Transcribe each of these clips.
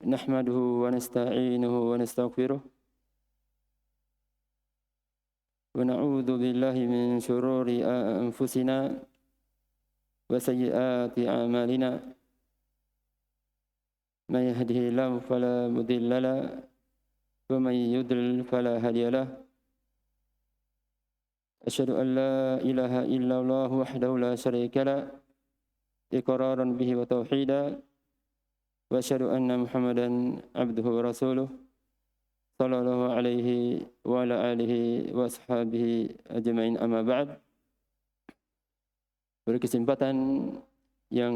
نحمده ونستعينه ونستغفره ونعوذ بالله من شرور أنفسنا وسيئات أعمالنا من يهده الله فلا مضل له ومن يضلل فلا هادي له أشهد أن لا إله إلا الله وحده لا شريك له إقرارا به وتوحيدا وأشهد أن محمدا عبده ورسوله صلى الله عليه وعلى آله وأصحابه أجمعين أما بعد. Berkesempatan yang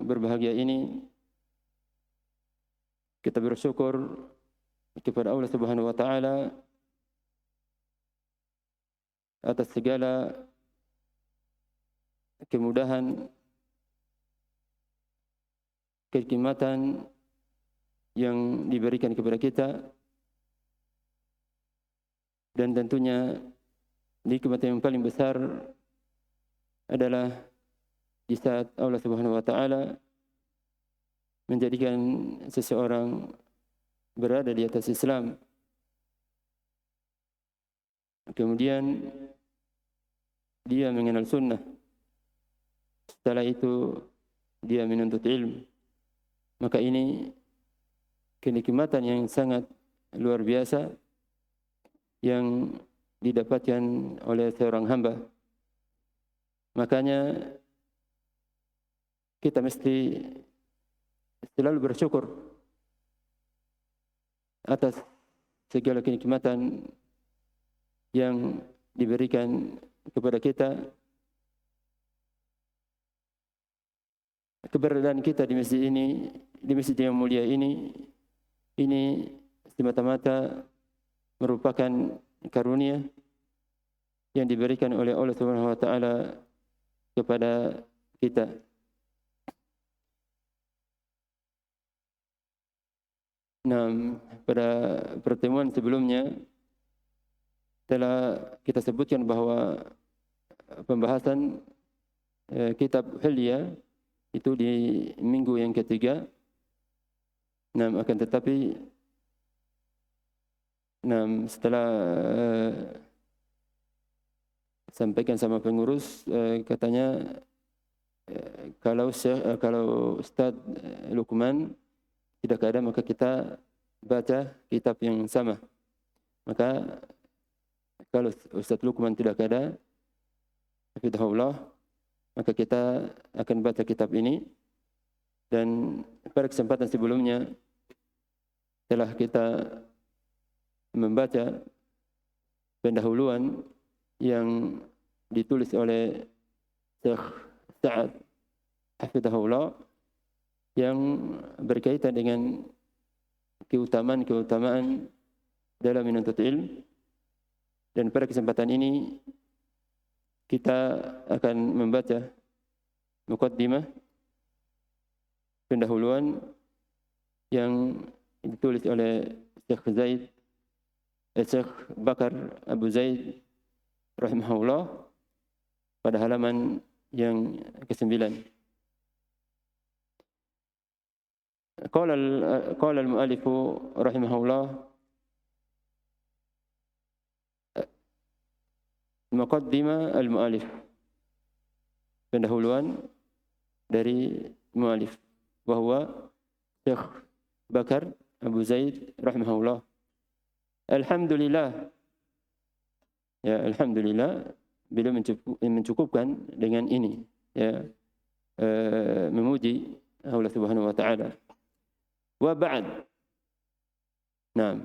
berbahagia ini kita bersyukur kepada Allah Subhanahu wa taala atas segala kemudahan, kenikmatan yang diberikan kepada kita, dan tentunya nikmat yang paling besar adalah di saat Allah Subhanahu wa taala menjadikan seseorang berada di atas Islam. Kemudian dia mengenal sunnah. Setelah itu dia menuntut ilmu. Maka ini kenikmatan yang sangat luar biasa yang didapatkan oleh seorang hamba. Makanya kita mesti selalu bersyukur atas segala kenikmatan yang diberikan kepada kita. Keberadaan kita di masjid ini, di masjid yang mulia ini semata-mata merupakan karunia yang diberikan oleh Allah Subhanahu wa taala kepada kita. Nah, pada pertemuan sebelumnya telah kita sebutkan bahwa pembahasan kitab Hilyah itu di minggu yang ketiga. Nah, akan tetapi setelah sampaikan sama pengurus, katanya kalau Ustaz Luqman tidak ada, maka kita baca kitab yang sama. Maka kalau Ustaz Luqman tidak ada, hafizahullah, maka kita akan baca kitab ini. Dan pada kesempatan sebelumnya telah kita membaca pendahuluan yang ditulis oleh Syekh Sa'ad hafizahullah yang berkaitan dengan keutamaan dalam menuntut ilmu. Dan pada kesempatan ini kita akan membaca muqaddimah, pendahuluan yang ditulis oleh Syekh Bakar Abu Zaid rahimahullah pada halaman yang ke-9. Qala al-mu'allif rahimahullah, muqaddimah al-mu'allif, pendahuluan dari mu'allif, wa huwa Syekh Bakar Abu Zaid rahimahullah. Alhamdulillah, ya alhamdulillah, beliau mencukupkan dengan ini, ya, memuji Allah Subhanahu wa taala. Wa ba'd. Nah,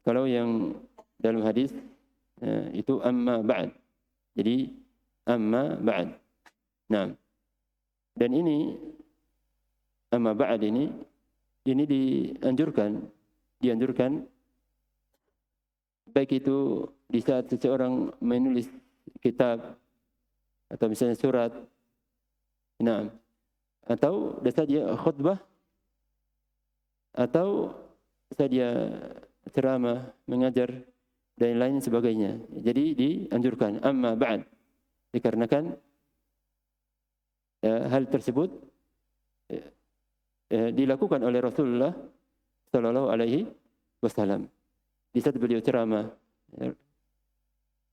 kalau yang dalam hadis itu amma ba'd. Jadi amma ba'd. Nah, dan ini amma ba'd ini dianjurkan baik itu di saat seseorang menulis kitab atau misalnya surat, nah, atau saja khutbah, atau saja ceramah, mengajar dan lain sebagainya. Jadi dianjurkan amma ba'd, dikarenakan hal tersebut dilakukan oleh Rasulullah sallallahu alaihi wasallam. Di saat beliau ceramah,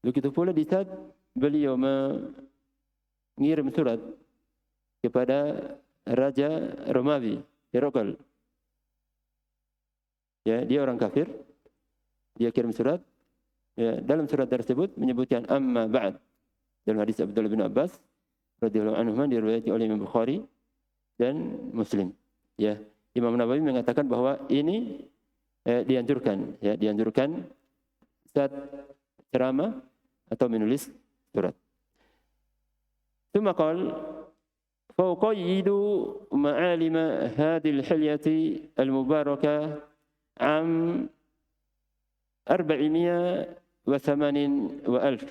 begitu pula di saat beliau mengirim surat kepada Raja Romawi, Herakl. Ya, dia orang kafir. Dia kirim surat. Ya, dalam surat tersebut menyebutkan amma ba'd. Dalam hadis Abdullah bin Abbas radhiyallahu anhu diriwayatkan oleh Imam Bukhari dan Muslim. Ya, Imam Nawawi mengatakan bahwa ini dianjurkan, ya, dianjurkan saat ceramah atau menulis surat. ثم قال فأقيد معالم هذه الحلية المباركة عام 408,000.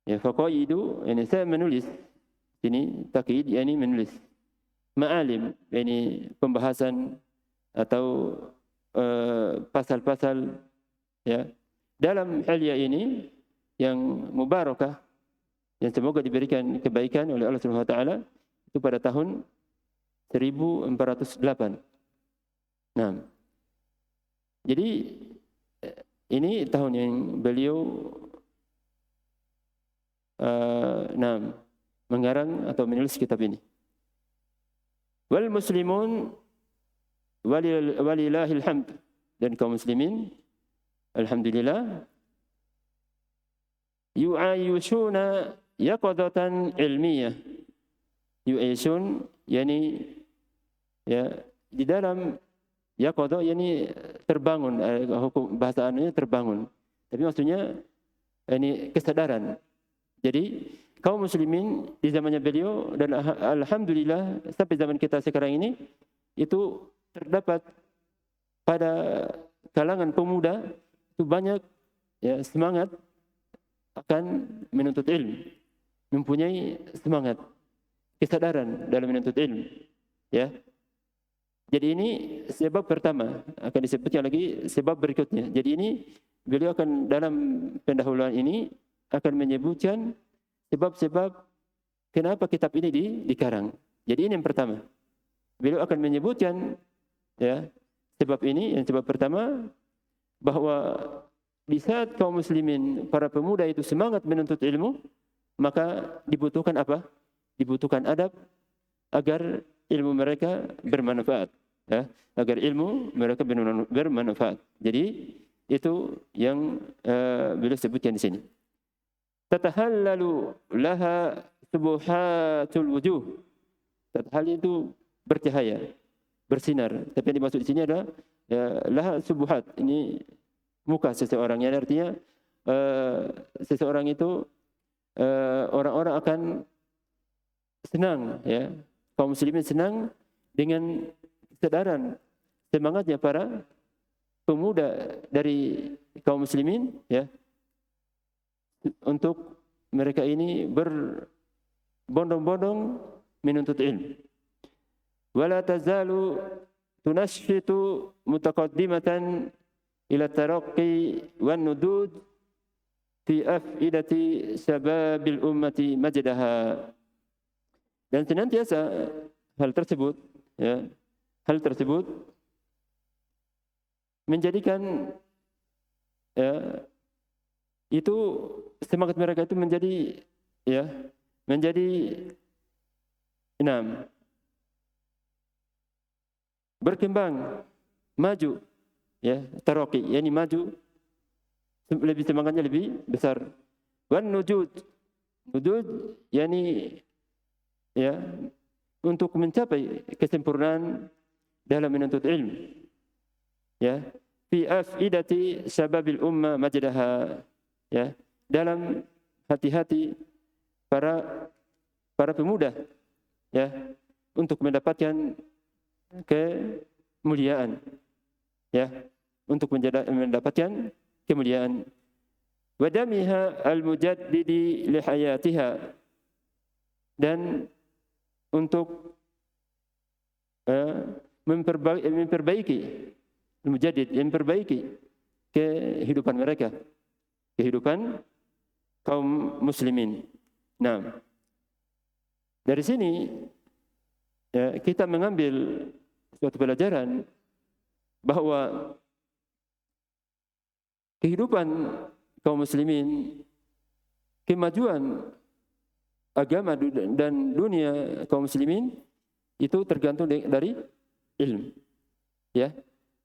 Ya, faqaidu, yani saya menulis. Ini takyid, yani menulis. Ma'alim, yani pembahasan atau pasal-pasal, ya, dalam halia ini yang mubarakah, yang semoga diberikan kebaikan oleh Allah Subhanahu wa taala, itu pada tahun 1408. Nah, jadi ini tahun yang beliau mengarang atau menulis kitab ini. Wal muslimun walillahil hamd, dan kaum muslimin alhamdulillah yu'ayishuna yaqadatan ilmiyah. Yu'ayishun, yani ya, di dalam yaqadah, yani terbangun, hukum bahasaannya terbangun. Tapi maksudnya ini kesadaran. Jadi kaum muslimin di zamannya beliau dan alhamdulillah sampai zaman kita sekarang ini itu terdapat pada kalangan pemuda itu banyak, ya, semangat akan menuntut ilmu, mempunyai semangat, kesadaran dalam menuntut ilmu, ya. Jadi ini sebab pertama, akan disebutkan lagi sebab berikutnya. Jadi ini beliau akan dalam pendahuluan ini akan menyebutkan sebab-sebab kenapa kitab ini dikarang. Jadi ini yang pertama. Beliau akan menyebutkan, ya, sebab ini. Yang sebab pertama, bahwa di saat kaum muslimin, para pemuda itu semangat menuntut ilmu, maka dibutuhkan apa? Dibutuhkan adab agar ilmu mereka bermanfaat, ya, agar ilmu mereka bermanfaat. Jadi itu yang beliau sebutkan di sini. Tatahallalu laha subuhatul wujuh. Tatahal itu bercahaya, bersinar. Tapi yang dimaksud di sini adalah, ya, laha subuhat. Ini muka seseorang, yang artinya seseorang itu orang-orang akan senang, ya, kaum muslimin senang dengan kesadaran semangatnya para pemuda dari kaum muslimin, ya, untuk mereka ini berbondong-bondong menuntut ilmu. Wala tazalu tunashfitu mutaqaddimatan ila taraqqi wan nudud fi afidati sababil ummati majdaha. Dan senantiasa hal tersebut, ya, hal tersebut menjadikan, ya, itu semangat mereka itu menjadi, ya, menjadi berkembang, maju, ya, taraqi, yani maju, lebih semangatnya lebih besar. Wan nujud, nujud, yani, ya, untuk mencapai kesempurnaan dalam menuntut ilmu, ya, fi afidati sababil umma majdaha, ya, dalam hati-hati para pemuda, ya, untuk mendapatkan kemuliaan, ya, untuk mendapatkan kemuliaan. Wadamiha al-mujaddidi li hayatiha, dan untuk memperbaiki, al-mujaddid, memperbaiki kehidupan mereka, kehidupan kaum muslimin. Nah, dari sini, ya, kita mengambil suatu pelajaran bahwa kehidupan kaum muslimin, kemajuan agama dan dunia kaum muslimin itu tergantung dari ilmu. Ya,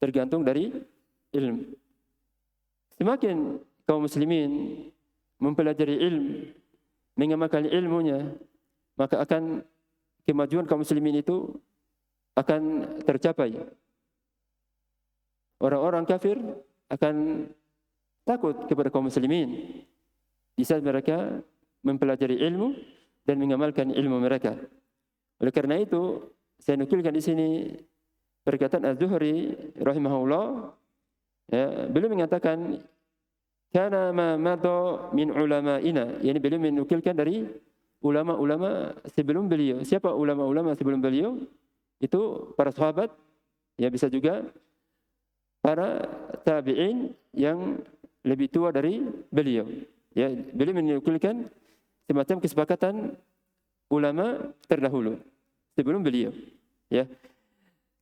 tergantung dari ilmu. Semakin kaum muslimin mempelajari ilmu, mengamalkan ilmunya, maka akan kemajuan kaum muslimin itu akan tercapai. Orang-orang kafir akan takut kepada kaum muslimin di saat mereka mempelajari ilmu dan mengamalkan ilmu mereka. Oleh karena itu, saya nukilkan di sini perkataan Az-Zuhri rahimahullah. Ya, beliau mengatakan, "Kana ma madha min ulama'ina." Yani beliau menukilkan dari ulama-ulama sebelum beliau. Siapa ulama-ulama sebelum beliau? Itu para sahabat, ya bisa juga para tabi'in yang lebih tua dari beliau. Ya, beliau menukilkan semacam kesepakatan ulama terdahulu sebelum beliau. Ya,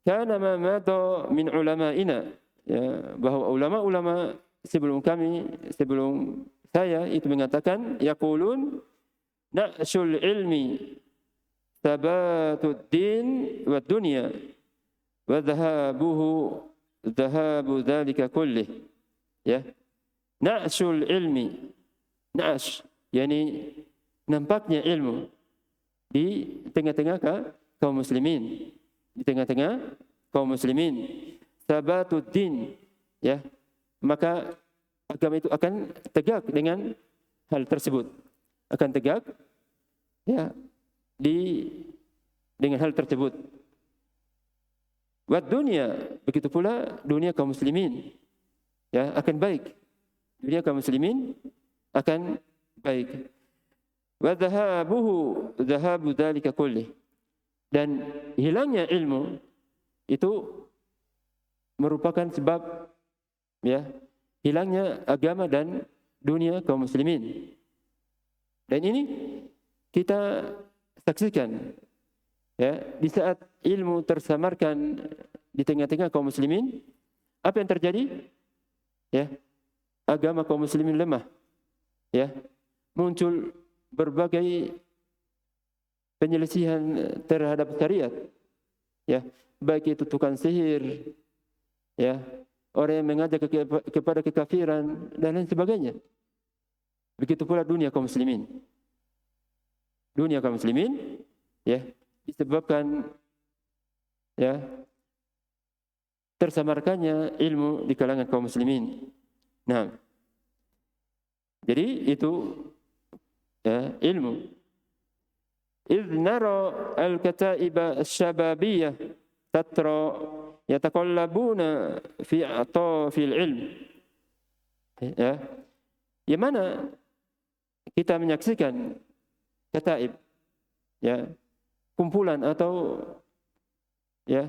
kana ma madha min ulama'ina, ya, bahwa ulama-ulama sebelum kami, sebelum saya itu mengatakan, yaqulun na'shul ilmi tabatud din wa dunya wa dhahabu dzalika kullih. Ya, na'shul ilmi, na'sh yani nampaknya ilmu di tengah-tengah kaum muslimin, di tengah-tengah kaum muslimin, tabatud din, ya, maka agama itu akan tegak dengan hal tersebut, akan tegak, ya, dengan hal tersebut. Wad dunia, begitu pula dunia kaum muslimin, ya, akan baik. Dunia kaum muslimin akan baik. Wa dhahabu dzalika kullih, dan hilangnya ilmu itu merupakan sebab, ya, hilangnya agama dan dunia kaum muslimin. Dan ini kita saksikan, ya, di saat ilmu tersamarkan di tengah-tengah kaum muslimin, apa yang terjadi? Ya, agama kaum muslimin lemah. Ya, muncul berbagai penyelisihan terhadap syariat. Ya, baik itu tukang sihir, ya, orang yang mengajak kepada kekafiran dan lain sebagainya. Begitu pula dunia kaum muslimin. Dunia kaum muslimin, ya, disebabkan, ya, tersamarkannya ilmu di kalangan kaum muslimin. Nah, jadi itu, ya, ilmu. Idh nara al-kataiba asy-syababiyah tatra yataqallabuna fi atafil ilm. Ya, yang mana kita menyaksikan kataib, ya, kumpulan atau, ya,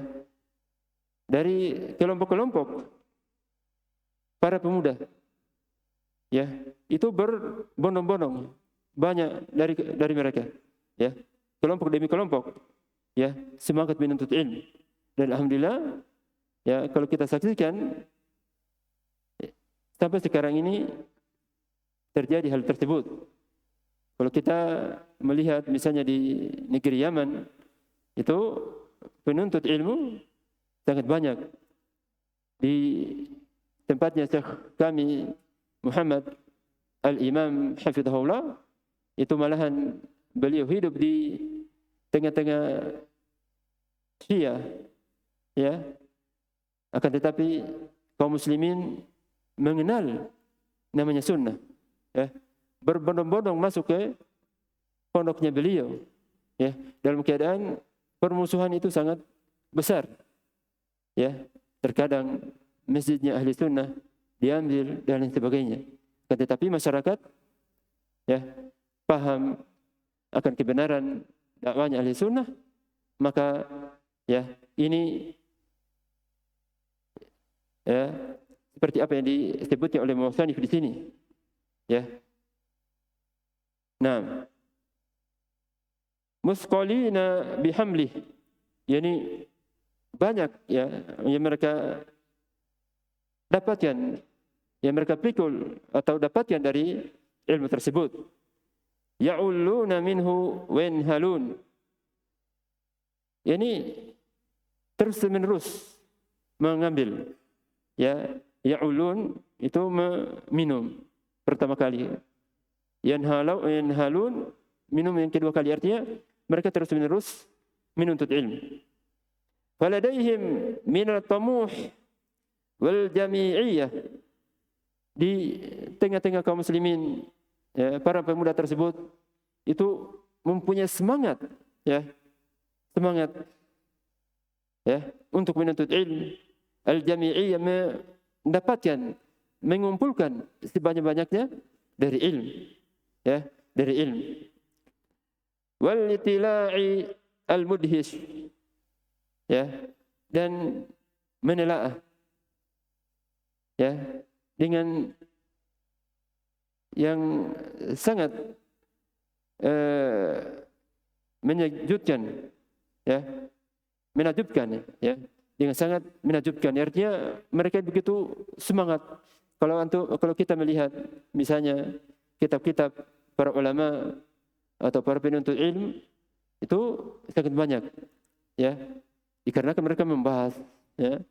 dari kelompok-kelompok para pemuda, ya, itu berbondong-bondong, banyak dari mereka, ya, kelompok demi kelompok, ya, semangat menuntut ilmu. Dan alhamdulillah, ya, kalau kita saksikan sampai sekarang ini terjadi hal tersebut. Kalau kita melihat misalnya di negeri Yaman, itu penuntut ilmu sangat banyak. Di tempatnya Syekh kami Muhammad Al-Imam Hafidhahullah, itu malahan beliau hidup di tengah-tengah Syiah, ya, akan tetapi kaum muslimin mengenal namanya sunnah, ya, berbondong-bondong masuk ke pondoknya beliau, ya, dalam keadaan permusuhan itu sangat besar, ya, terkadang masjidnya ahli sunnah diambil dan lain sebagainya. Tetapi masyarakat, ya, paham akan kebenaran dakwahnya ahli sunnah, maka, ya, ini, ya, seperti apa yang disebutnya oleh Mu'sanif di sini, ya. Nah, musqalina bihamlih, yani banyak, ya, yang mereka dapatkan, yang mereka pikul atau dapatkan dari ilmu tersebut. Ya'ulluna minhu wa yanhalun. Yani terus menerus mengambil. Ya, ya'ulun itu minum pertama kali. Yanhalun minum yang kedua kali, artinya mereka terus menerus menuntut ilmu. Faladaihim min at-tamuh wal jami'iyah, di tengah-tengah kaum muslimin, ya, para pemuda tersebut itu mempunyai semangat, ya, semangat, ya, untuk menuntut ilmu. Al-jami'iyah, mendapatkan, mengumpulkan sebanyak-banyaknya dari ilmu, ya, dari ilmu. Wal itila'i al-mudhish, ya, dan menelaah, ya, dengan yang sangat menakjubkan, ya, menakjubkan, ya, dengan sangat menakjubkan. Artinya mereka begitu semangat. Kalau kita melihat misalnya kitab-kitab para ulama atau para penuntut ilmu itu sangat banyak, ya, dikarenakan mereka membahas, ya,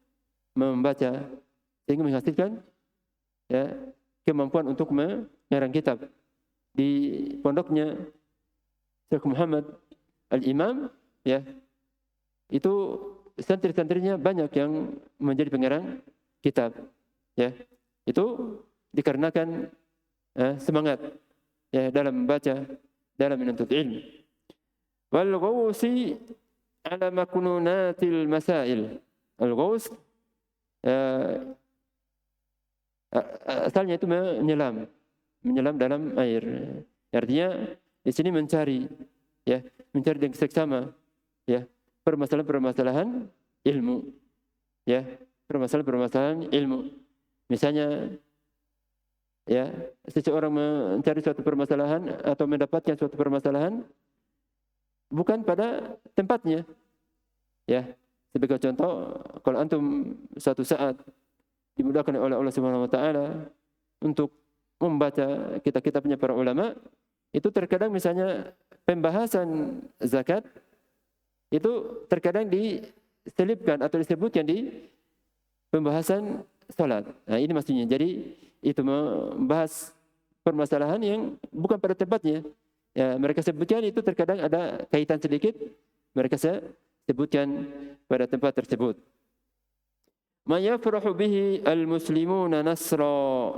membaca, sehingga menghasilkan, ya, kemampuan untuk mengarang kitab. Di pondoknya Syekh Muhammad Al-Imam, ya, itu santri-santrinya banyak yang menjadi pengarang kitab, ya. Itu dikarenakan semangat, ya, dalam membaca, dalam menuntut ilmu. Wal ghawsi ala maknunatil masail. Al ghaws asalnya itu menyelam dalam air. Artinya di sini mencari, ya, mencari dengan seksama, ya, permasalahan-permasalahan ilmu, ya, permasalahan-permasalahan ilmu. Misalnya, ya, seseorang mencari suatu permasalahan atau mendapatkan suatu permasalahan bukan pada tempatnya, ya. Sebagai contoh, kalau antum suatu saat dimudahkan oleh Allah Subhanahu wa taala untuk membaca kitab-kitabnya para ulama, itu terkadang misalnya pembahasan zakat itu terkadang diselipkan atau disebutkan di pembahasan salat. Nah, ini maksudnya. Jadi itu membahas permasalahan yang bukan pada tempatnya. Ya, mereka sebutkan itu terkadang ada kaitan sedikit, mereka sebutkan pada tempat tersebut. Ma yafrahu bihi al-muslimuna nasra,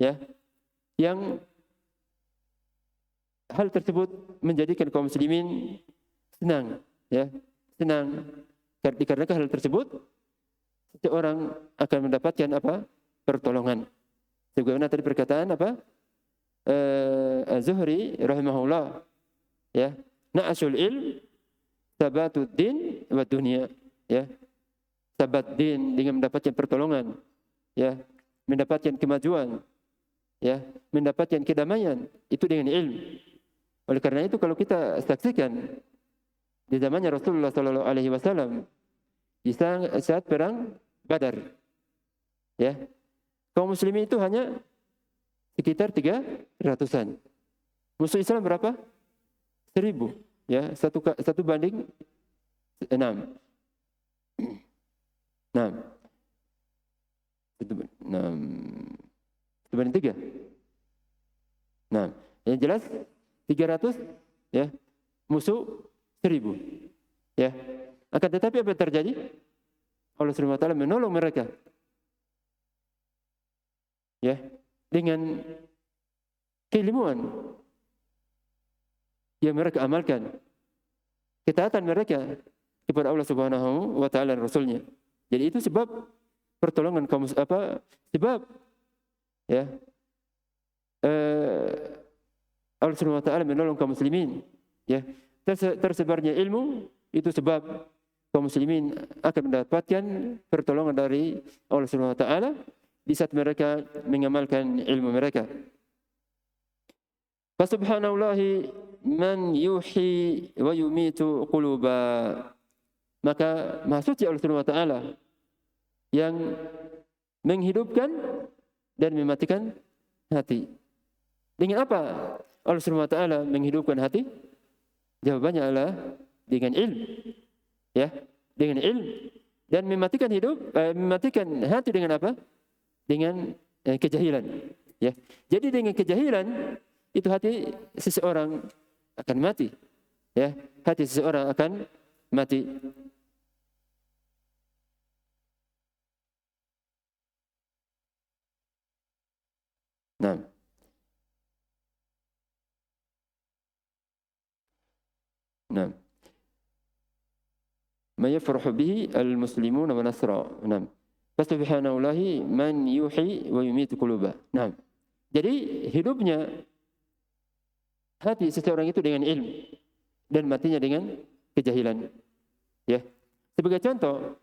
ya, yang hal tersebut menjadikan kaum muslimin senang, ya, senang. Dikarenakan hal tersebut seseorang akan mendapatkan apa? Pertolongan. Sebagaimana tadi perkataan apa? Az-Zuhri rahimahullah, ya, na'asul ilm sabatud din wa dunya, ya. Sabat din dengan mendapatkan pertolongan, ya, mendapatkan kemajuan, ya, mendapatkan kedamaian itu dengan ilmu. Oleh karena itu kalau kita saksikan di zamannya Rasulullah sallallahu alaihi wasallam di saat perang Badar, ya, kaum muslimin itu hanya sekitar 300-an. Musuh Islam berapa? 1000, ya, satu banding 6. 1 banding 3. Nah, yang jelas 300, ya, musuh 1000, ya. Akan tetapi apa yang terjadi? Allah Subhanahu wa taala menolong mereka, ya, dengan keilmuan yang mereka amalkan, ketaatan mereka kepada Allah Subhanahu wa taala dan Rasulnya. Jadi itu sebab pertolongan kaum sebab, ya, Allah Subhanahu wa taala menolong kaum muslimin, ya. Tersebarnya ilmu itu sebab kaum muslimin akan mendapatkan pertolongan dari Allah Subhanahu wa taala di saat mereka mengamalkan ilmu mereka. Fa subhanallahi man yuhyi wa yumitu quluba. Maka maha suci Allah Subhanahu wa taala yang menghidupkan dan mematikan hati. Dengan apa Allah Subhanahu wa taala menghidupkan hati? Jawabannya adalah dengan ilmu. Ya, dengan ilmu. Dan mematikan hati dengan apa? Dengan kejahilan. Ya. Jadi dengan kejahilan itu hati seseorang akan mati. Ya, hati seseorang akan mati. Nah. Nah. Ma yafrahu bihi al-muslimuna wa nasra. Nah. Fasubhanallahi man yuhyi wa yumiitu quluba. Nah. Jadi hidupnya hati seseorang itu dengan ilmu dan matinya dengan kejahilan. Ya. Sebagai contoh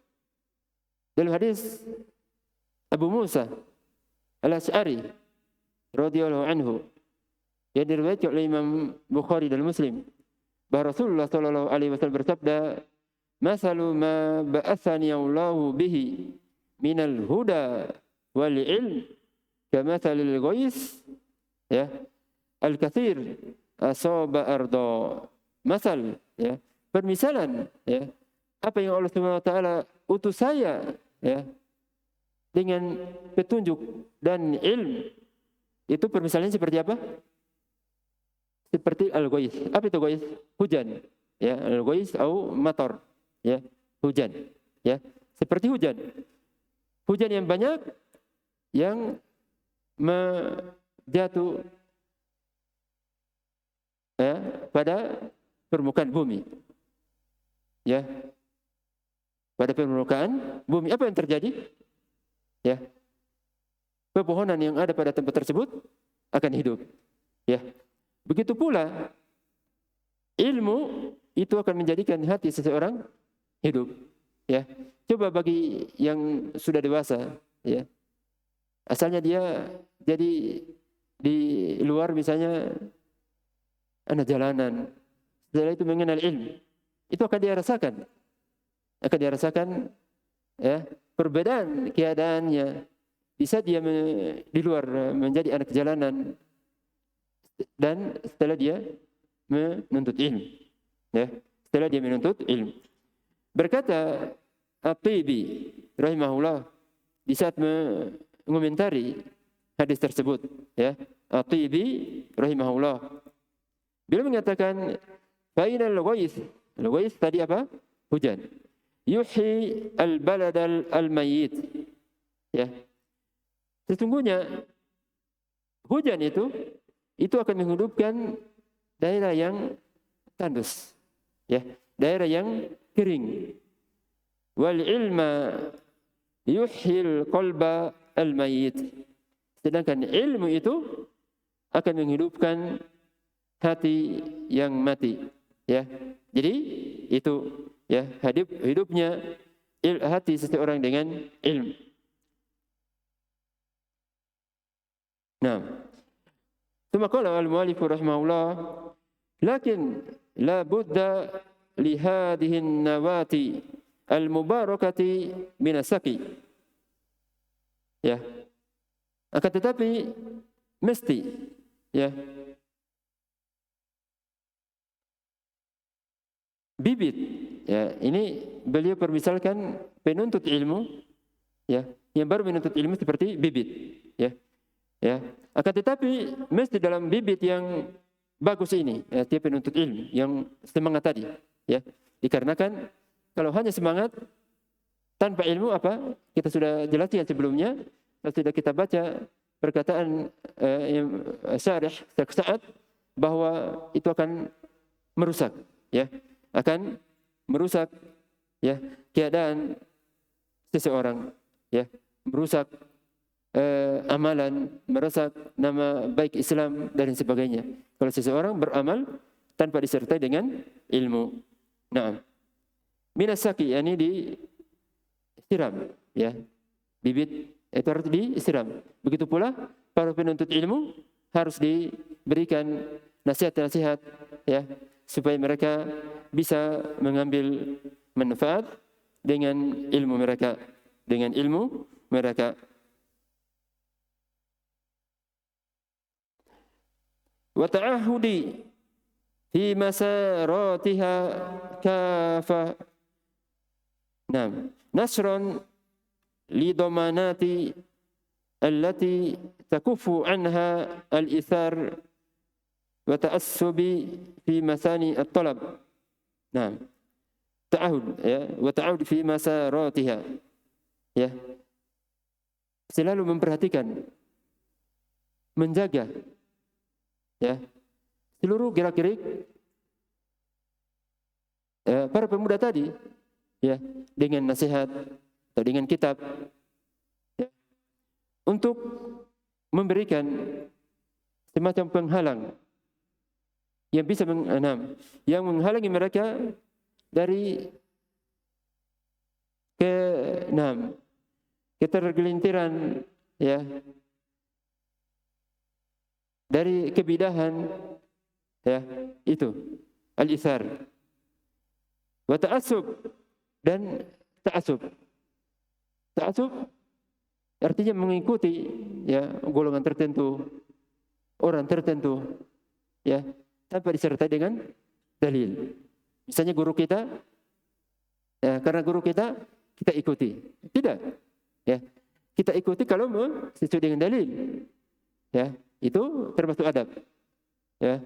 dalam hadis Abu Musa Al-Asy'ari radhiyallahu anhu yang diriwayatkan oleh Imam Bukhari dan Muslim bahwa Rasulullah sallallahu alaihi wasallam bersabda, "Masalu ma ba'athani Allahu bihi minal huda wal ilm kamathalil ghais ya al-katsir asaba arda." Masal ya, permisalan ya, apa yang Allah Subhanahu wa taala utus saya ya dengan petunjuk dan ilmu, itu permisalannya seperti apa? Seperti al-ghais. Apa itu ghais? Hujan. Ya, al-ghais atau matar. Ya, hujan. Ya, seperti hujan. Hujan yang banyak yang jatuh ya, pada permukaan bumi. Ya. Pada permukaan bumi apa yang terjadi? Ya. Pepohonan yang ada pada tempat tersebut akan hidup. Ya. Begitu pula ilmu itu akan menjadikan hati seseorang hidup. Ya. Coba bagi yang sudah dewasa, ya. Asalnya dia jadi di luar misalnya anak jalanan. Setelah itu mengenal ilmu, itu akan dia rasakan. Akan dia rasakan ya, perbedaan keadaannya. Bisa dia di luar menjadi anak jalanan dan setelah dia menuntut ilmu. Ya, setelah dia menuntut ilmu. Berkata At-Tibi rahimahullah di saat mengomentari hadis tersebut, ya. At-Tibi rahimahullah beliau mengatakan fainal ghais. Al-ghais tadi apa? Hujan. Yuhyi al-balad al-mayyit. Ya. Sesungguhnya hujan itu akan menghidupkan daerah yang tandus. Ya, daerah yang kering. Wal ilma yuhyil qalba al-mayyit. Sedangkan ilmu itu akan menghidupkan hati yang mati. Ya. Jadi itu ya hidupnya hati seseorang dengan ilmu. Nah, ثم قال المؤلف رحمه الله لكن لا بد لهذه النواة المباركة من السقي. Ya. Akan tetapi mesti ya bibit ya, ini beliau permisalkan penuntut ilmu ya, yang baru menuntut ilmu seperti bibit ya. Ya, akan tetapi mesti dalam bibit yang bagus ini, ya, dia penuntut ilmu yang semangat tadi, ya. Dikarenakan kalau hanya semangat tanpa ilmu apa? Kita sudah jelaskan sebelumnya, sudah kita baca perkataan Syarih Syekh Sa'ad bahwa itu akan merusak, ya, akan merusak, ya, keadaan seseorang, ya, merusak amalan, merusak nama baik Islam dan sebagainya. Kalau seseorang beramal tanpa disertai dengan ilmu. Nah, minasaki, yakni disiram, ya. Bibit itu harus disiram. Begitu pula para penuntut ilmu harus diberikan nasihat-nasihat, ya, supaya mereka bisa mengambil manfaat dengan ilmu mereka, wa ta'ahudi fi masaratiha kafa. Naam, nasran li dhamanati allati takufu anha al-ithar wa ta'assubi fi masani at-talab. Naam, ta'ahud ya, wa ta'ahud fi masaratiha ya. Selalu memperhatikan, menjaga ya seluruh gerak-gerik para pemuda tadi ya, dengan nasihat atau dengan kitab ya, untuk memberikan semacam penghalang yang bisa yang menghalangi mereka dari ketergelintiran ya, dari kebidahan ya, itu al-ithar wa ta'assub dan ta'assub. Ta'assub artinya mengikuti ya golongan tertentu, orang tertentu ya, tanpa disertai dengan dalil. Misalnya guru kita ya, karena guru kita ikuti. Tidak ya, kita ikuti kalau sesuai dengan dalil ya, itu termasuk adab ya,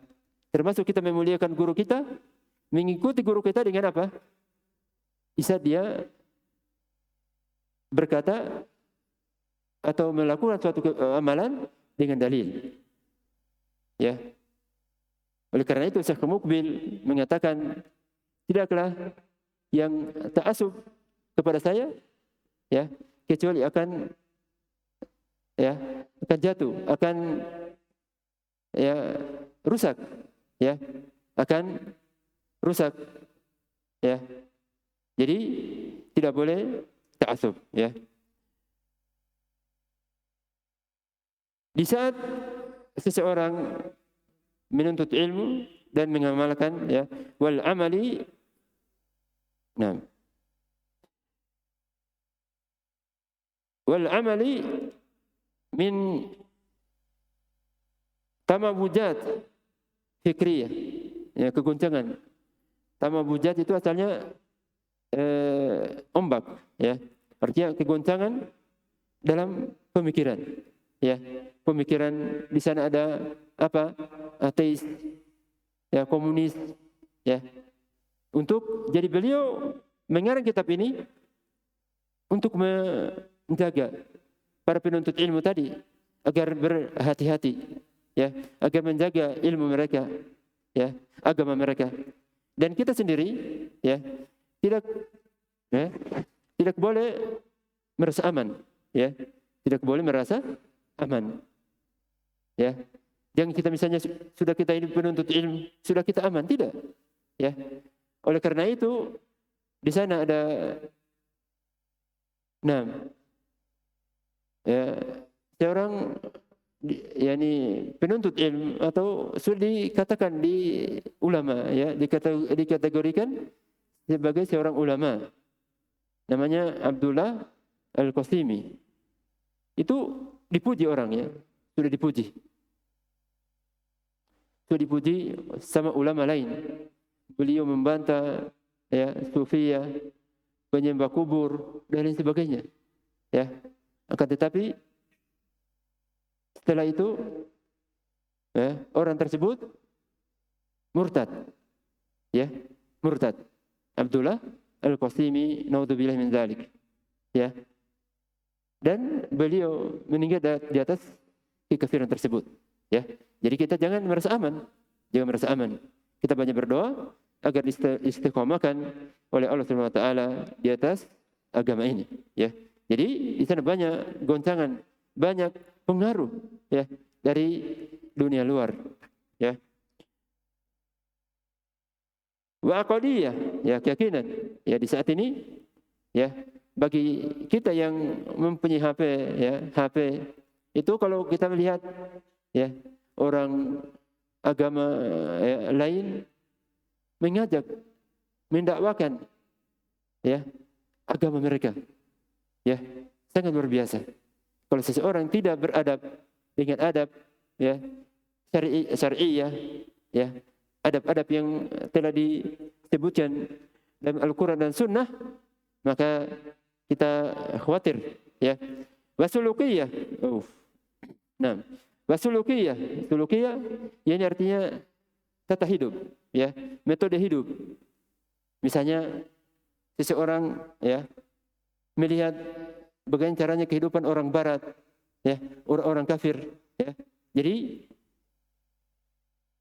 termasuk kita memuliakan guru kita, mengikuti guru kita dengan apa? Bisa dia berkata atau melakukan suatu amalan dengan dalil ya. Oleh karena itu Syekh Muqbil mengatakan, tidaklah yang ta'assub kepada saya ya, kecuali akan jatuh, akan ya rusak ya, akan rusak ya. Jadi tidak boleh ta'assub ya. Di saat seseorang menuntut ilmu dan mengamalkan ya, wal amali wal amali min tamabujat fikriyah ya, kegoncangan. Tamabujat itu asalnya ombak ya, artinya kegoncangan dalam pemikiran ya. Pemikiran di sana ada apa? Ateis ya, komunis ya. Jadi beliau mengarang kitab ini untuk menjaga para penuntut ilmu tadi agar berhati-hati ya, agar menjaga ilmu mereka ya, agama mereka. Dan kita sendiri ya tidak boleh merasa aman ya, tidak boleh merasa aman ya. Jangan kita misalnya sudah kita ini penuntut ilmu, sudah kita aman, tidak ya. Oleh karena itu di sana ada seorang yakni penuntut ilmu atau sudah dikatakan di ulama ya, dikategorikan sebagai seorang ulama, namanya Abdullah Al-Qasimi. Itu dipuji orang ya, sudah dipuji sama ulama lain. Beliau membantah ya sufiyah, penyembah kubur dan lain sebagainya ya. Akan tetapi setelah itu ya, orang tersebut murtad ya, murtad. Abdullah Al-Qasimi naudzubillah min dzalik ya. Dan beliau meninggal di atas kekafiran tersebut ya. Jadi kita jangan merasa aman, Kita banyak berdoa agar istiqomahkan oleh Allah Subhanahu wa taala di atas agama ini ya. Jadi di sana banyak goncangan, banyak pengaruh ya dari dunia luar ya. Wa aqdiyah ya, keyakinan ya di saat ini ya, bagi kita yang mempunyai HP ya, HP itu kalau kita melihat ya orang agama ya, lain mengajak, mendakwakan ya agama mereka ya, sangat luar biasa. Kalau seseorang tidak beradab dengan adab ya, syar'iyah, ya, adab-adab yang telah disebutkan dalam Al-Quran dan Sunnah, maka kita khawatir, ya. Wasulukiyah, nah, wasulukiyah, sulukiyah, ini artinya tata hidup, ya, metode hidup. Misalnya seseorang, ya, melihat bagaimana caranya kehidupan orang Barat, ya, orang kafir, ya. Jadi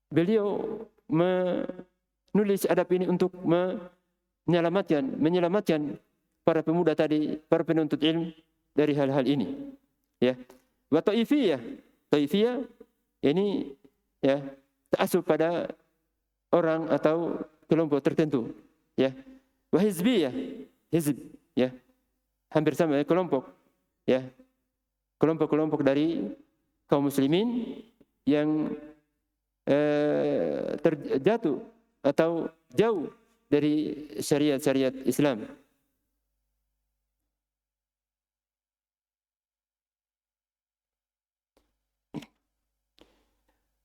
beliau menulis adab ini untuk menyelamatkan para pemuda tadi, para penuntut ilmu dari hal-hal ini, ya. Wa taifiyah ini, ya, ta'assub pada orang atau kelompok tertentu, ya. Wa hizbiyah, hizb, ya, hampir sama, ya, kelompok, ya, kelompok dari kaum muslimin yang terjatuh atau jauh dari syariat Islam.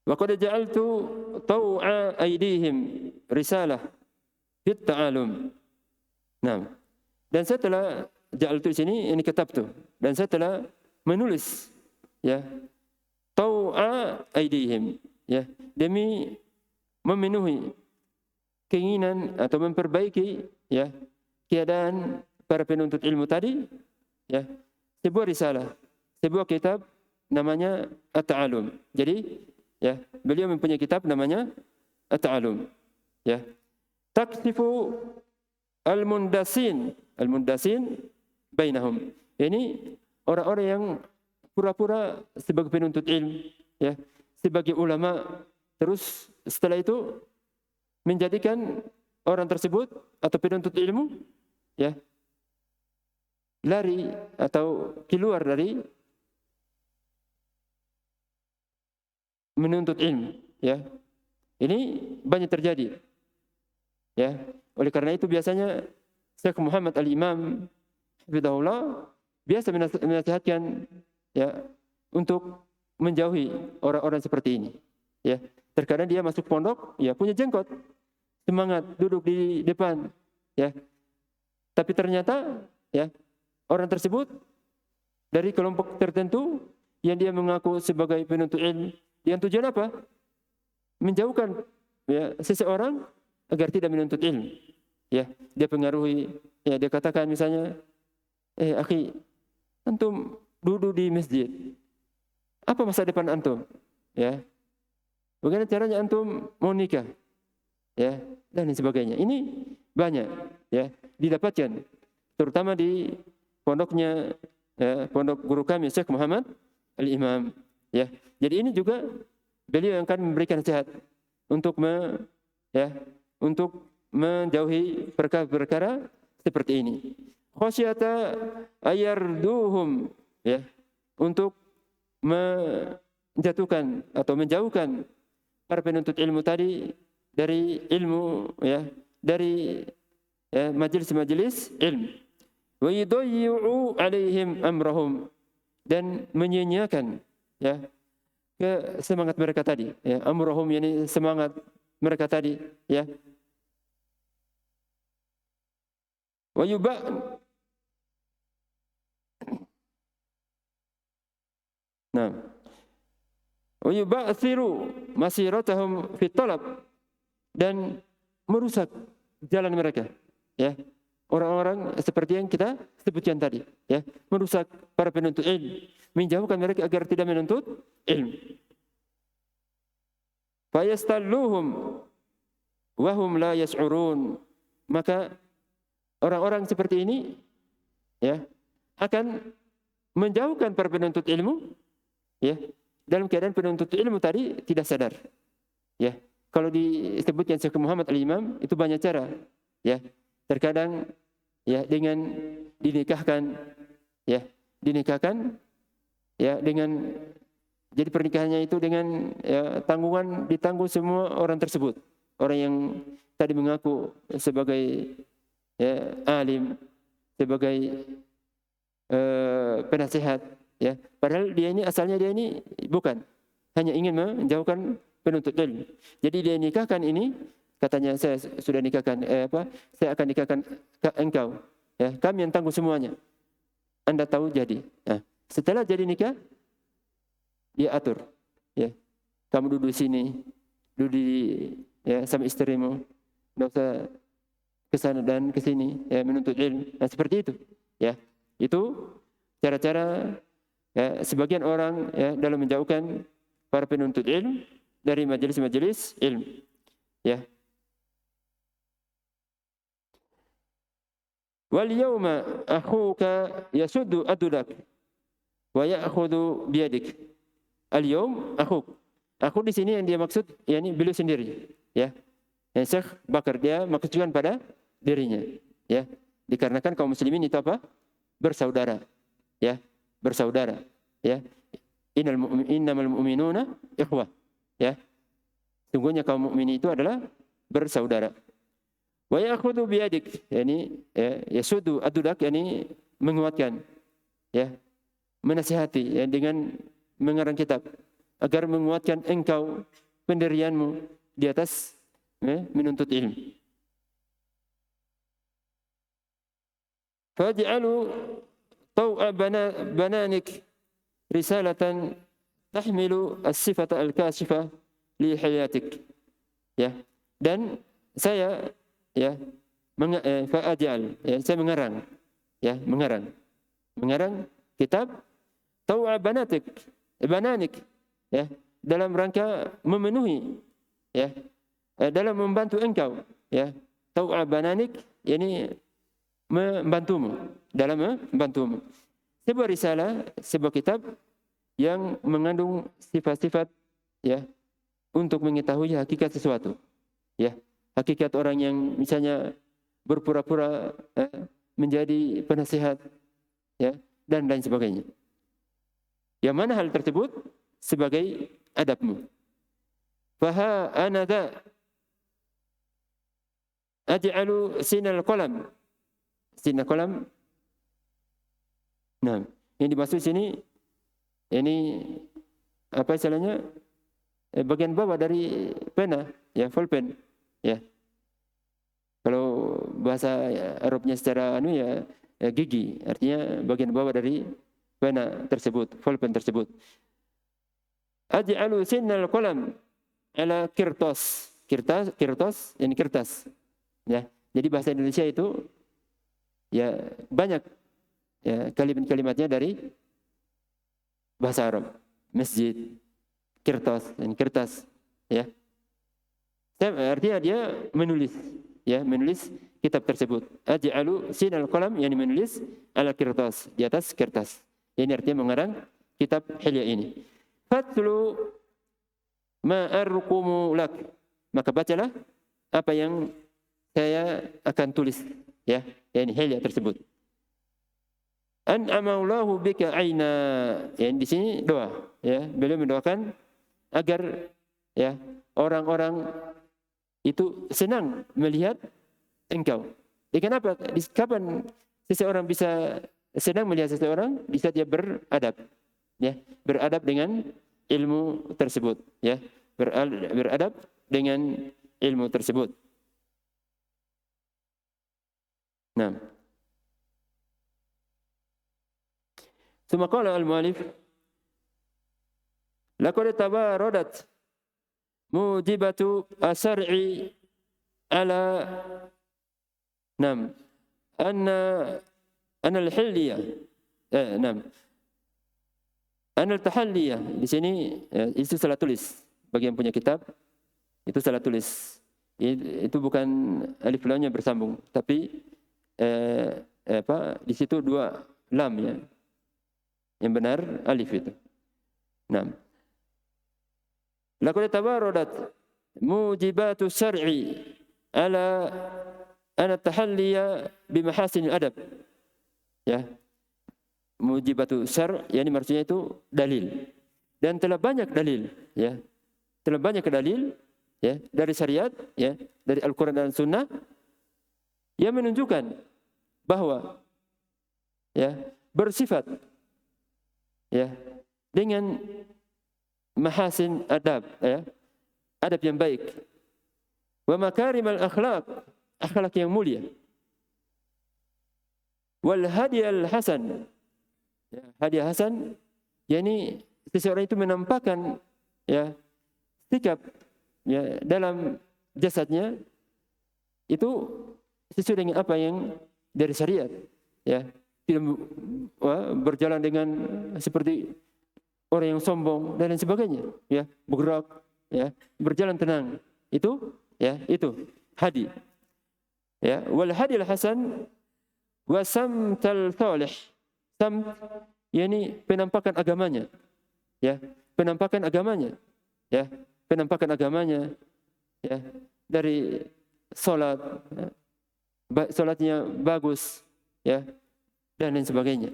Wa qad ja'altu taw'a aydihim risalah fit ta'alum. Nah, dan saya telah ja'altu di sini, ini kitabtu, dan saya telah menulis, ya, taw'a aydihim, ya, demi memenuhi keinginan atau memperbaiki, ya, keadaan para penuntut ilmu tadi, ya, sebuah risalah, sebuah kitab namanya At-Ta'alum. Jadi, ya, beliau mempunyai kitab namanya At-Ta'alum, ya. Taksifu al-mundasin bainahum. Ini orang-orang yang pura-pura sebagai penuntut ilmu, ya, sebagai ulama, terus setelah itu menjadikan orang tersebut atau penuntut ilmu, ya, lari atau keluar dari menuntut ilmu, ya. Ini banyak terjadi, ya. Oleh karena itu biasanya Syekh Muhammad Al-Imam hafizahullah biasa menasihatkan, ya, untuk menjauhi orang-orang seperti ini, ya. Terkadang dia masuk pondok, ya, punya jenggot, semangat duduk di depan, ya. Tapi ternyata, ya, orang tersebut dari kelompok tertentu yang dia mengaku sebagai penuntut ilmu, yang tujuan apa? Menjauhkan, ya, seseorang agar tidak menuntut ilmu, ya. Dia pengaruhi, ya, dia katakan misalnya, akhi, antum duduk di masjid, apa masa depan antum, ya? Bagaimana caranya antum mau nikah, ya, dan lain sebagainya. Ini banyak, ya, didapatkan, terutama di pondoknya, ya, pondok guru kami Syekh Muhammad Al-Imam, ya. Jadi ini juga beliau yang akan memberikan nasihat untuk untuk menjauhi perkara-perkara seperti ini. Khasyata ayarduhum, ya, untuk menjatuhkan atau menjauhkan para penuntut ilmu tadi dari ilmu, ya, dari, ya, majelis-majelis ilmu. Wa yudayyi'u alaihim amrahum, dan menyia-nyiakan, ya, ke semangat mereka tadi, ya, amrahum ini semangat mereka tadi, ya. Wa yuba'thiru masiratahum fit talab, dan merusak jalan mereka, ya. Orang-orang seperti yang kita sebutkan tadi, ya, merusak para penuntut ilmu, menjauhkan mereka agar tidak menuntut ilmu. Fayastalluhum wa hum la yash'urun, maka orang-orang seperti ini, ya, akan menjauhkan para penuntut ilmu, ya, dalam keadaan penuntut ilmu tadi tidak sadar, ya. Kalau disebutkan Syekh Muhammad Al-Imam itu banyak cara, ya. Terkadang, ya, dengan dinikahkan, ya, ya, dengan jadi pernikahannya itu dengan, ya, tanggungan ditanggung semua orang tersebut, orang yang tadi mengaku sebagai, ya, alim, sebagai penasihat, ya, padahal dia ini asalnya dia ini bukan, hanya ingin menjauhkan penuntut ilmu. Jadi dia nikahkan ini, katanya saya sudah nikahkan, saya akan nikahkan engkau. Ya, kami yang tanggung semuanya. Anda tahu jadi. Nah, setelah jadi nikah, dia atur. Ya, kamu duduk di sini, duduk ya sama istrimu, tidak usah ke sana dan ke sini, ya, menuntut ilmu. Nah, seperti itu. Ya, itu cara-cara ya, sebagian orang ya, dalam menjauhkan para penuntut ilmu dari majelis-majelis ilmu. Ya. Wal yauma akhuka yasuddu adudak wa ya'khudhu biyadik. Al yaum akhuk. Akhuk di sini yang dia maksud yakni beliau sendiri, ya. Yang Syekh Bakar dia maksudkan pada dirinya, ya. Dikarenakan kaum muslimin itu apa? Bersaudara, ya. Bersaudara, ya. Innamal mu'minuna ikhwah, ya. Sungguhnya kaum mukmin itu adalah bersaudara. Wa ya'khudhu biyadik, yakni yasudu adudak, yakni menguatkan, ya, menasihati ya, dengan mengarang kitab agar menguatkan engkau pendirianmu di atas menuntut ilmu. Faj'alu taw'a bananik risalatan tahmilu as-sifata al-kashifa li hayatik. Ya, dan saya ya fa'ajal ya, saya mengarang kitab taw'a bananik ya, dalam rangka memenuhi ya, dalam membantu engkau ya. Taw'a bananik yakni membantumu. Sebuah risalah, sebuah kitab yang mengandung sifat-sifat ya untuk mengetahui hakikat sesuatu. Ya, hakikat orang yang misalnya berpura-pura menjadi penasihat ya dan lain sebagainya. Yang mana hal tersebut sebagai adabmu. Faha anada aj'alu sinal qalam. Sinal qalam. Nah, yang dimaksud sini ini apa istilahnya? Bagian bawah dari pena, ya, pulpen, ya. Kalau bahasa Arabnya secara ya gigi, artinya bagian bawah dari pena tersebut, pulpen tersebut. Aj'alu sinnal qalam ala kirtas. Kirtas, ini kertas. Ya. Jadi bahasa Indonesia itu ya banyak ya kalimat-kalimatnya dari bahasa Arab. Masjid, kirtas, dan kertas, ya. Artinya dia menulis, ya, menulis kitab tersebut. Aj'alu sinal qalam, yani menulis ala kirtas, di atas kertas. Ini artinya mengarang kitab Hilya ini. Fatlu ma arqumu lak, maka bacalah apa yang saya akan tulis, ya, yani Hilya tersebut. An'amallahu bika aina, yang di sini doa, ya, beliau mendoakan agar ya orang-orang itu senang melihat engkau. Kenapa? Kapan seseorang bisa senang melihat seseorang? Di saat dia beradab, ya, beradab dengan ilmu tersebut, ya, beradab dengan ilmu tersebut. Nah, ثم قال المؤلف لقد تباردت موجبة الشرع على أن الحلية أن التحلية. Di sini itu salah tulis. Bagi yang punya kitab itu salah tulis. Itu bukan alif lamnya bersambung, tapi di situ dua lam, ya. Yang benar alif itu. Nah, laqad tabaradat mujibatu syar'i ala an tahalliya bi mahasinil adab. Ya. Mujibatu syar', yani maksudnya itu dalil. Dan telah banyak dalil, ya. Telah banyak dalil, ya, dari syariat, ya, dari Al-Qur'an dan Sunnah yang menunjukkan bahwa ya bersifat ya dengan mahasin adab, ya, adab yang baik. Wa makarimal akhlaq, akhlak yang mulia. Wal hadiyal hasan, ya, hadiah hasan, yakni seseorang itu menampakkan, ya, sikap, ya, dalam jasadnya itu sesuai dengan apa yang dari syariat, ya, tidak berjalan dengan seperti orang yang sombong dan lain sebagainya, ya, bergerak, ya, berjalan tenang, itu, ya, itu hadi, ya. Wal hadil hasan wa samtal salih, samt, yakni penampakan agamanya, ya, penampakan agamanya, ya, penampakan agamanya, ya, dari salat, ya, salatnya bagus, ya, dan lain sebagainya.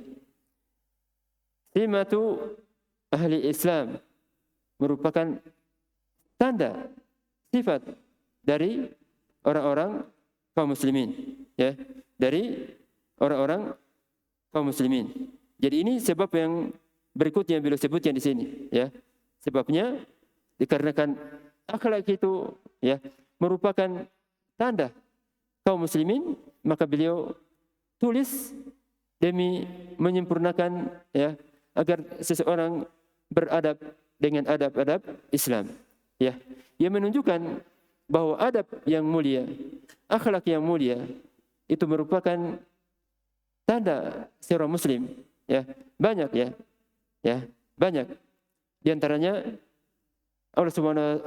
Simatu ahli Islam, merupakan tanda sifat dari orang-orang kaum muslimin, ya, dari orang-orang kaum muslimin. Jadi ini sebab yang berikutnya yang beliau sebutkan di sini, ya. Sebabnya dikarenakan akhlak itu, ya, merupakan tanda kaum muslimin, maka beliau tulis demi menyempurnakan, ya, agar seseorang beradab dengan adab-adab Islam, ya. Ia menunjukkan bahwa adab yang mulia, akhlak yang mulia itu merupakan tanda seorang muslim, ya. Banyak, ya, ya, banyak. Di antaranya Allah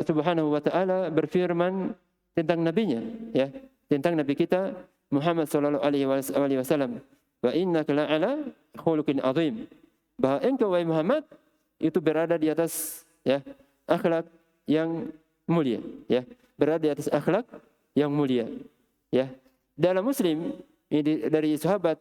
Subhanahu wa taala berfirman tentang nabinya, ya, tentang nabi kita Muhammad sallallahu alaihi wasallam, wa innaka la'ala khuluqin azim, bahwa engkau wahai Muhammad itu berada di atas, ya, akhlak yang mulia, ya, berada di atas akhlak yang mulia, ya. Dalam Muslim ini dari sahabat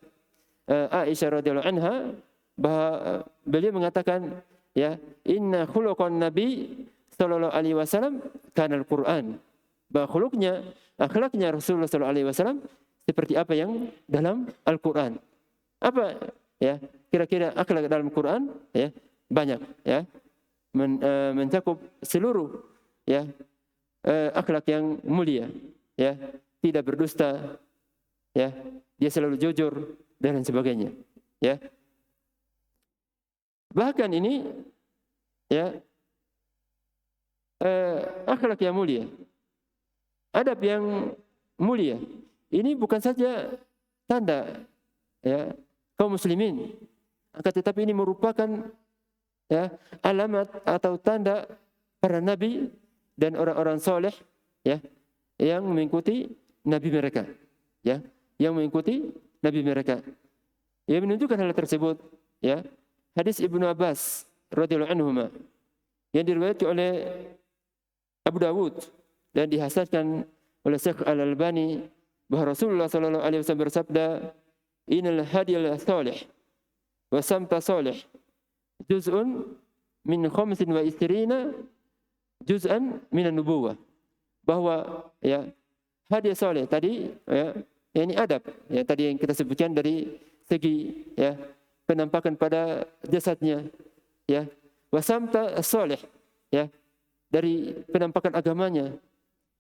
Aisyah radhiyallahu anha, bahwa beliau mengatakan, ya, inna khuluqan nabi sallallahu alaihi wasallam kana al-Qur'an, bahwa khuluqnya, akhlaknya Rasulullah sallallahu alaihi wasallam seperti apa yang dalam Al-Qur'an. Apa, ya, kira-kira akhlak dalam Quran, ya, banyak, ya, mencakup seluruh, ya, akhlak yang mulia, ya, tidak berdusta, ya, dia selalu jujur dan lain sebagainya, ya. Bahkan ini, ya, akhlak yang mulia, adab yang mulia, ini bukan saja tanda, ya, kaum muslimin, akan tetapi ini merupakan, ya, alamat atau tanda para nabi dan orang-orang soleh, ya, yang mengikuti nabi mereka, ya, yang mengikuti nabi mereka. Ia menunjukkan hal tersebut, ya, hadis Ibnu Abbas radhiyallahu anhuma yang diriwayatkan oleh Abu Dawud dan dihasankan oleh Syekh Al-Albani, bahwa Rasulullah sallallahu alaihi wasallam bersabda, innal hadiyal salih wa samta salih juz'un min 25 juz'an minan nubuwah, bahwa, ya, hadiah salih tadi, ya, ini adab, ya, tadi yang kita sebutkan dari segi, ya, penampakan pada jasadnya, ya, wa samta salih, ya, dari penampakan agamanya,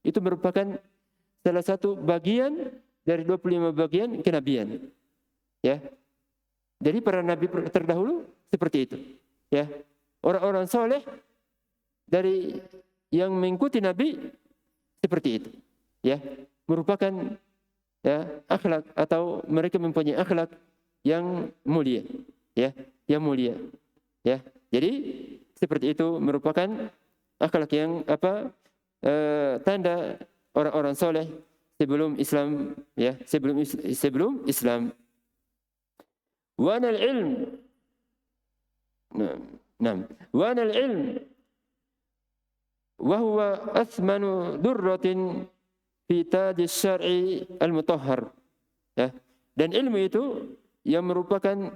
itu merupakan salah satu bagian dari 25 bagian kenabian, ya. Jadi para nabi terdahulu seperti itu, ya. Orang-orang soleh dari yang mengikuti nabi seperti itu, ya, merupakan, ya, akhlak atau mereka mempunyai akhlak yang mulia, ya, yang mulia, ya. Jadi seperti itu merupakan akhlak yang apa, tanda orang-orang soleh sebelum Islam, ya, sebelum Islam. Wa anal ilm, nam, wa anal ilm wa huwa athmanu durratin fi taji syar'i al-mutahhar, ya. Dan ilmu itu yang merupakan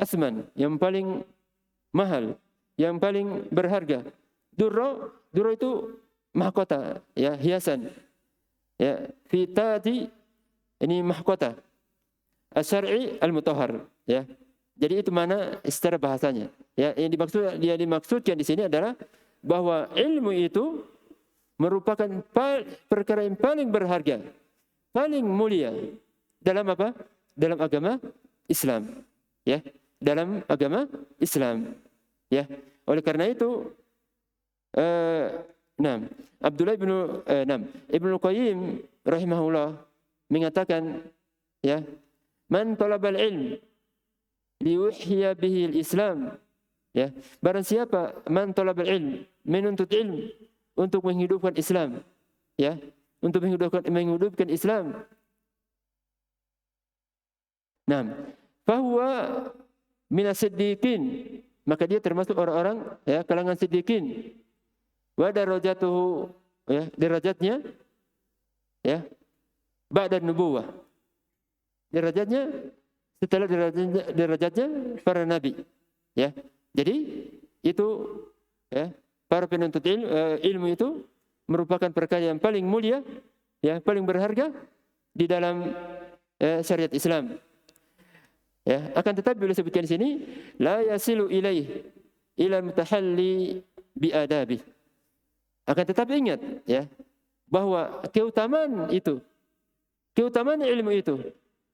asman, yang paling mahal, yang paling berharga. Durra itu mahkota, ya, hiasan, ya, fi taji, ini mahkota asy-syar'i al-mutahhar, ya. Jadi itu mana secara bahasanya, ya, yang dimaksudkan di sini adalah bahwa ilmu itu merupakan perkara yang paling berharga, paling mulia dalam apa? Dalam agama Islam, ya, dalam agama Islam, ya. Oleh karena itu, Abdullah Ibnu Qayyim rahimahullah mengatakan, ya, man talabal ilm liyuhya bihi al-Islam, ya, barang siapa man talabal ilm, menuntut ilmu untuk menghidupkan Islam, ya, untuk menghidupkan Islam. Fahuwa minas siddiqin, maka dia termasuk orang-orang, ya, kalangan siddiqin. Wa darajatuhu, ya, derajatnya, ya, ba'da nubuwah. Derajatnya setelah derajatnya para nabi, ya. Jadi itu, ya, para penuntut ilmu itu merupakan perkara yang paling mulia, ya, paling berharga di dalam syariat Islam. Ya, akan tetapi beliau sebutkan di sini, la yasilu ilaih ila mutahalli bi adabi. Akan tetapi ingat, ya, bahwa keutamaan ilmu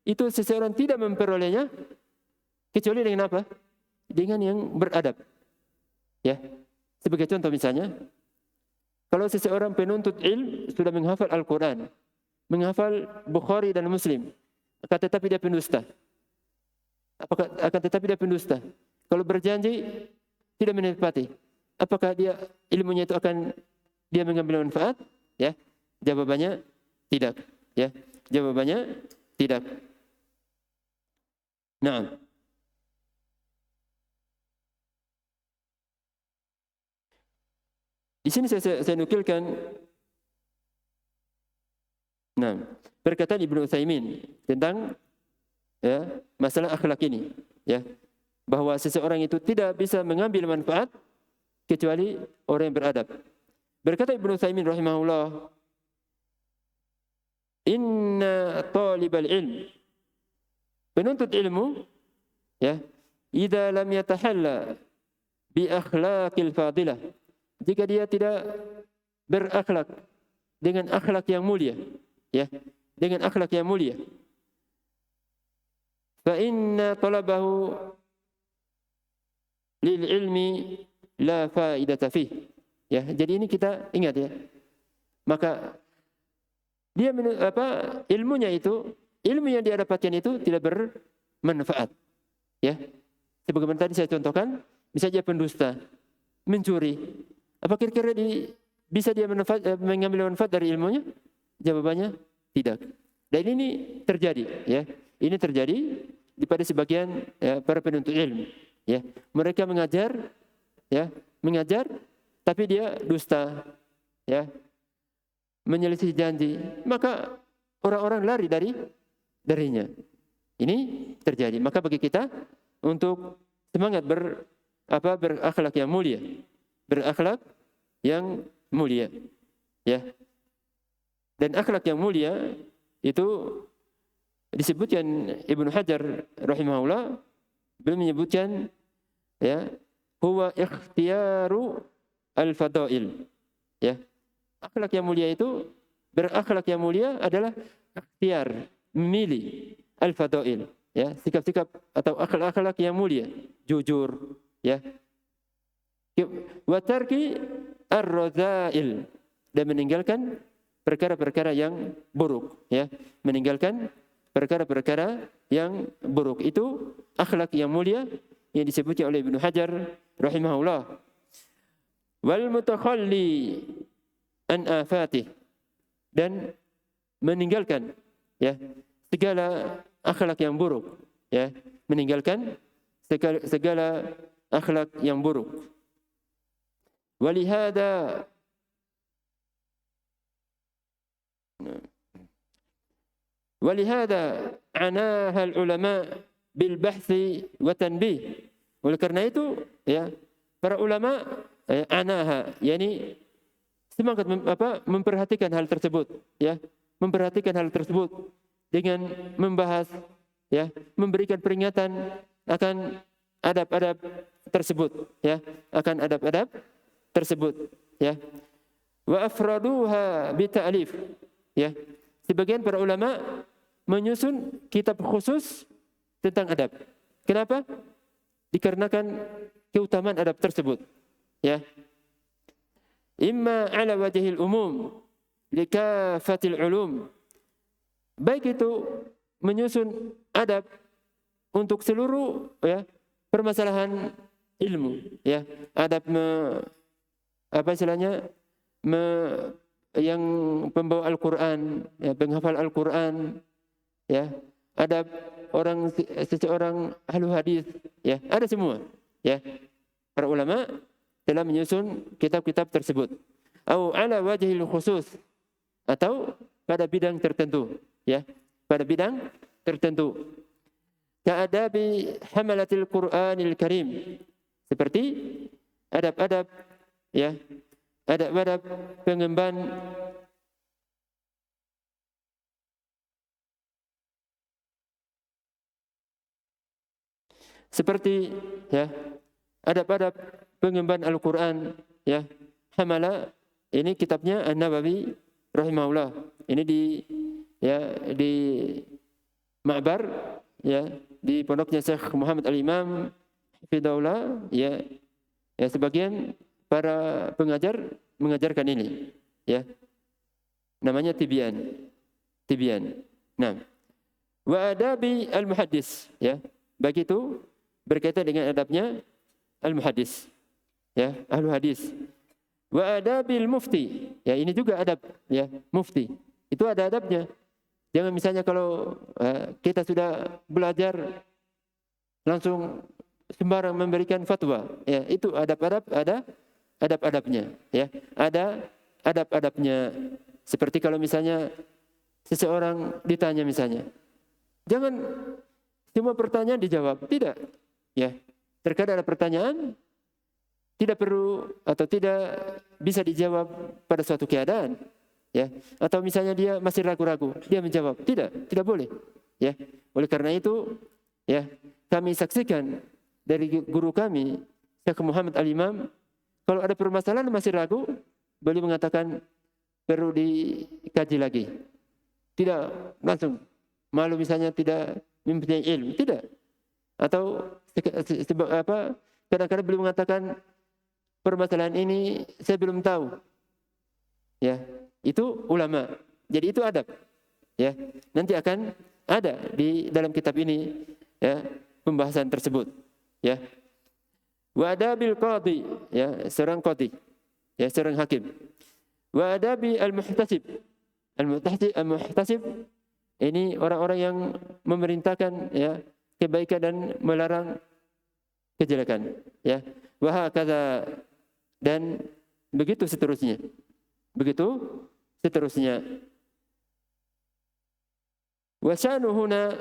itu seseorang tidak memperolehnya kecuali dengan apa? Dengan yang beradab. Ya. Sebagai contoh misalnya, kalau seseorang penuntut ilmu sudah menghafal Al-Quran, menghafal Bukhari dan Muslim, akan tetapi dia pendusta. Kalau berjanji tidak menepati, apakah dia ilmunya itu akan dia mengambil manfaat? Ya, jawabannya tidak. Ya, jawabannya tidak. Nah, di sini saya nukilkan, perkataan Ibnu Utsaimin tentang, ya, masalah akhlak ini, ya, bahwa seseorang itu tidak bisa mengambil manfaat kecuali orang yang beradab. Berkata Ibnu Utsaimin rahimahullah, inna talibal ilm, penuntut ilmu, ya, idza lam yatahalla bi akhlaqil fadilah, jika dia tidak berakhlak dengan akhlak yang mulia, ya, dengan akhlak yang mulia, fa inna talabahu lil ilmi la faidata fih. Ya, jadi ini kita ingat, ya. Maka dia ilmunya itu, ilmu yang dia dapatkan itu tidak bermanfaat. Ya. Sebagaimana tadi saya contohkan, misalnya pendusta, mencuri. Apa kira-kira bisa dia mengambil manfaat dari ilmunya? Jawabannya tidak. Dan ini terjadi, ya. Ini terjadi pada sebagian, ya, para penuntut ilmu, ya. Mereka mengajar, tapi dia dusta, ya, menyelisih janji, maka orang-orang lari darinya. Ini terjadi. Maka bagi kita untuk semangat berakhlak yang mulia, ya. Dan akhlak yang mulia itu disebutkan Ibnu Hajar rahimahullah, beliau menyebutkan, ya, huwa ikhtiyaru al-fadail, ya. Akhlak yang mulia itu, berakhlak yang mulia adalah ikhtiar, memilih al-fadail, ya, sikap-sikap atau akhlak-akhlak yang mulia, jujur, ya. Wa tarki ar-radha'il, dan meninggalkan perkara-perkara yang buruk, ya. Meninggalkan perkara-perkara yang buruk. Itu akhlak yang mulia yang disebutnya oleh Ibnu Hajar rahimahullah. Wal mutakhalli an afatih, dan meninggalkan, ya, segala akhlak yang buruk, ya, meninggalkan segala akhlak yang buruk. Walihada anaha al-ulama bil bahthi wa tanbih. Oleh karena itu, ya, para ulama, anaha, yakni semangat memperhatikan hal tersebut, ya, memperhatikan hal tersebut dengan membahas, ya, memberikan peringatan akan adab-adab tersebut, ya, akan adab-adab tersebut, ya. Wa afraduha bi ta'lif, ya. Sebagian para ulama menyusun kitab khusus tentang adab. Kenapa? Dikarenakan keutamaan adab tersebut, ya. Imma ala wajhil umum likafatil ulum. Baik itu menyusun adab untuk seluruh, ya, permasalahan ilmu, ya. Adab yang pembawa Al-Quran, ya, penghafal Al-Quran, ya, adab seseorang ahlu hadis, ya, ada semua, ya. Para ulama telah menyusun kitab-kitab tersebut. Au ala wajhil khusus, atau pada bidang tertentu, ya, pada bidang tertentu. Ka'adabi hamalatil Qur'anil Karim, seperti adab-adab, ya, adab-adab pengemban seperti, ya, adab-adab pengemban Al-Quran, ya. Hamala ini kitabnya An-Nawawi rahimahullah. Ini di Ma'bar, ya, di pondoknya Syekh Muhammad Al-Imam Hafidahullah, ya. Ya, sebagian para pengajar mengajarkan ini, ya. Namanya Tibyan. Nah, wa adabi al-muhaddis, ya. Baik itu berkaitan dengan adabnya al-muhaddis, ya, ahlu hadis. Wa adabil mufti, ya, ini juga adab, ya, mufti. Itu ada adabnya. Jangan misalnya kalau kita sudah belajar langsung sembarang memberikan fatwa, ya, itu adab-adab, ada adab-adabnya, ya. Ada adab-adabnya. Seperti kalau misalnya seseorang ditanya misalnya, jangan semua pertanyaan dijawab, tidak, ya. Terkadang ada pertanyaan tidak perlu atau tidak bisa dijawab pada suatu keadaan, ya. Atau misalnya dia masih ragu-ragu, dia menjawab, tidak boleh, ya. Oleh karena itu, ya, kami saksikan dari guru kami Syekh Muhammad Al-Imam, kalau ada permasalahan masih ragu, beliau mengatakan perlu dikaji lagi. Tidak langsung malu misalnya tidak mempunyai ilmu, tidak. Atau kadang-kadang beliau mengatakan permasalahan ini saya belum tahu, ya. Itu ulama. Jadi itu adab, ya. Nanti akan ada di dalam kitab ini, ya, pembahasan tersebut, ya. Wa adabil qadhi, ya, seorang qadhi, ya, seorang hakim. Wa adabi al-muhtasib. Al-muhtasib ini orang-orang yang memerintahkan, ya, kebaikan dan melarang kejelekan, ya. Wa hakadha, dan begitu seterusnya. Wa sya'nu huna